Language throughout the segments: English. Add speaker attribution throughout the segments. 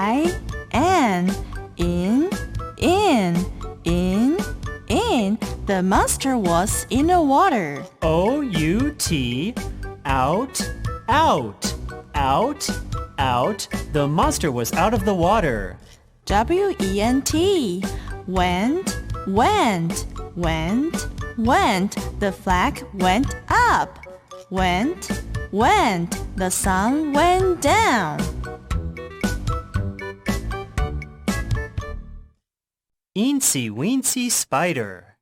Speaker 1: I-N. In. The monster was in the water.
Speaker 2: O-U-T. Out. The monster was out of the water.
Speaker 1: W-E-N-T. Went. The flag went up. Went. The sun went down.
Speaker 2: Eensy weensy spider.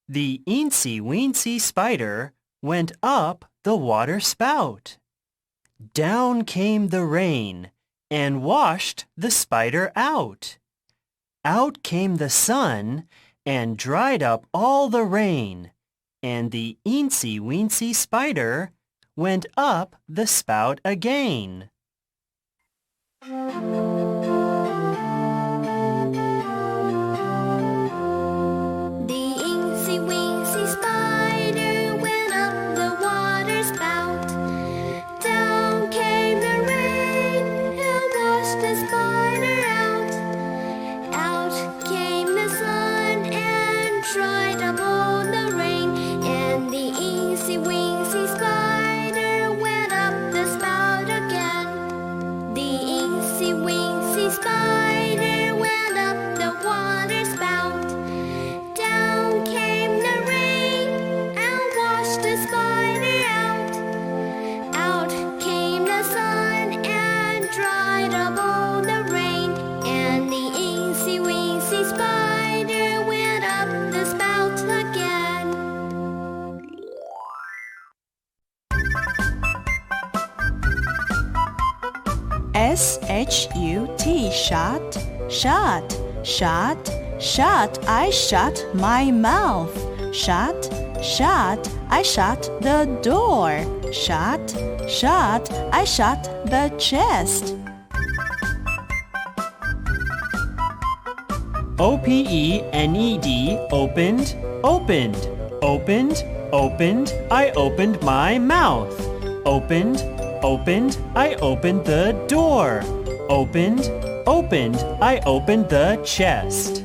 Speaker 2: The eensy weensy spider went up the water spout. Down came the rain and washed the spider out. Out came the sun and dried up all the rain, and the eensy weensy spider went up the spout again.
Speaker 1: S-H-U-T. Shut. I shut my mouth. Shut. I shut the door. Shut. I shut the chest.
Speaker 2: O-P-E-N-E-D. Opened. I opened my mouth. Opened, I opened the door. Opened, I opened the chest.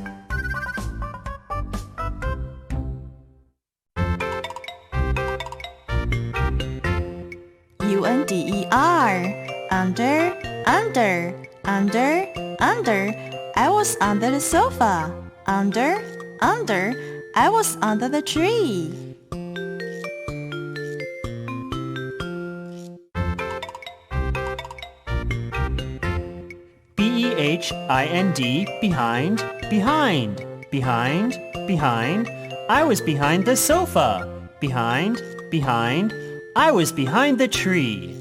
Speaker 1: U-N-D-E-R. Under. I was under the sofa. Under. I was under the tree.
Speaker 2: B-E-H-I-N-D. Behind. I was behind the sofa. Behind. I was behind the tree.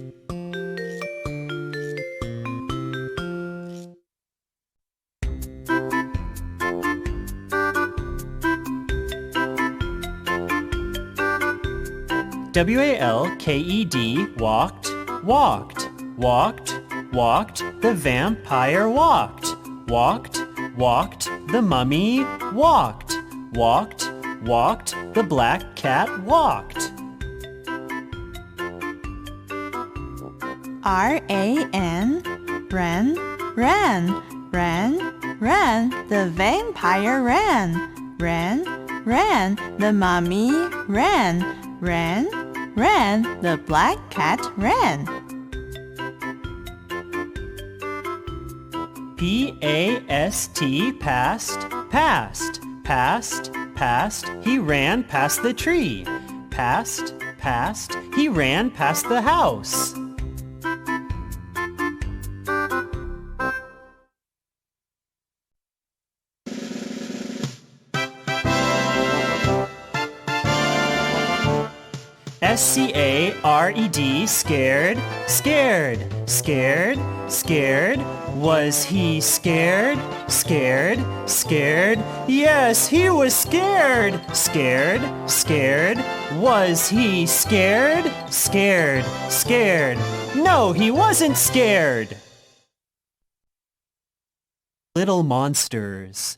Speaker 2: W-A-L-K-E-D. Walked. The vampire walked. The mummy walked. The black cat walked.
Speaker 1: R-A-N. Ran. The vampire ran. The mummy ran. The black cat ran.
Speaker 2: P-A-S-T. Passed. He ran past the tree. Passed. He ran past the house. S-C-A-R-E-D. Scared. Was he scared? Yes, he was scared. Was he scared? No, he wasn't scared. Little monsters.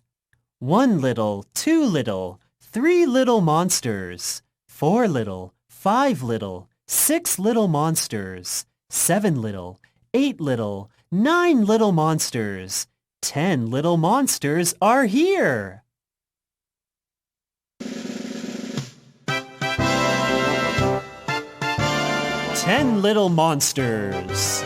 Speaker 2: 1 little, 2 little, 3 little monsters. 4 little, 5 little, 6 little monsters. 7 little, 8 little, 9 little monsters. 10 little monsters are here. 10 little monsters.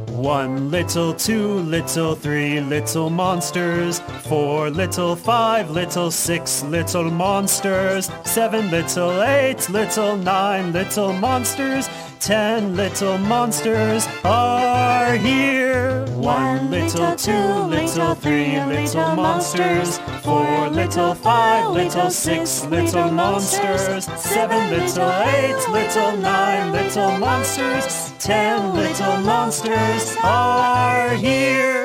Speaker 2: 1 little, 2 little, 3 little monsters. 4 little, 5 little, 6 little monsters. 7 little, 8 little, 9 little monsters. 10 little monsters are here. 1 little, 2 little, 3 little monsters. 4 little, 5 little, 6 little monsters. 7 little, 8 little, 9 little monsters. 10 little monsters are here.